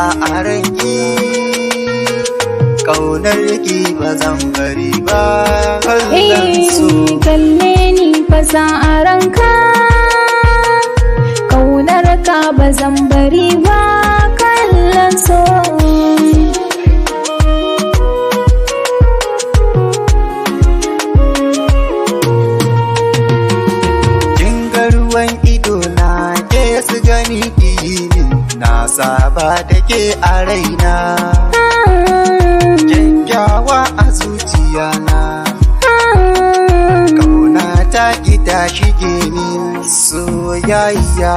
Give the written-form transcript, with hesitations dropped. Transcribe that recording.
sa a ranki, ƙaunar ki ba zan bari ba. Kallon so kalle ni fa sa a ranka, ƙaunar ka ba zan bari ba. Kallon so ruwan ido na ke su gani min na saba da ke a raina, kyakkyawa a zuciya na, kauna ta ki ta shige min soyayya.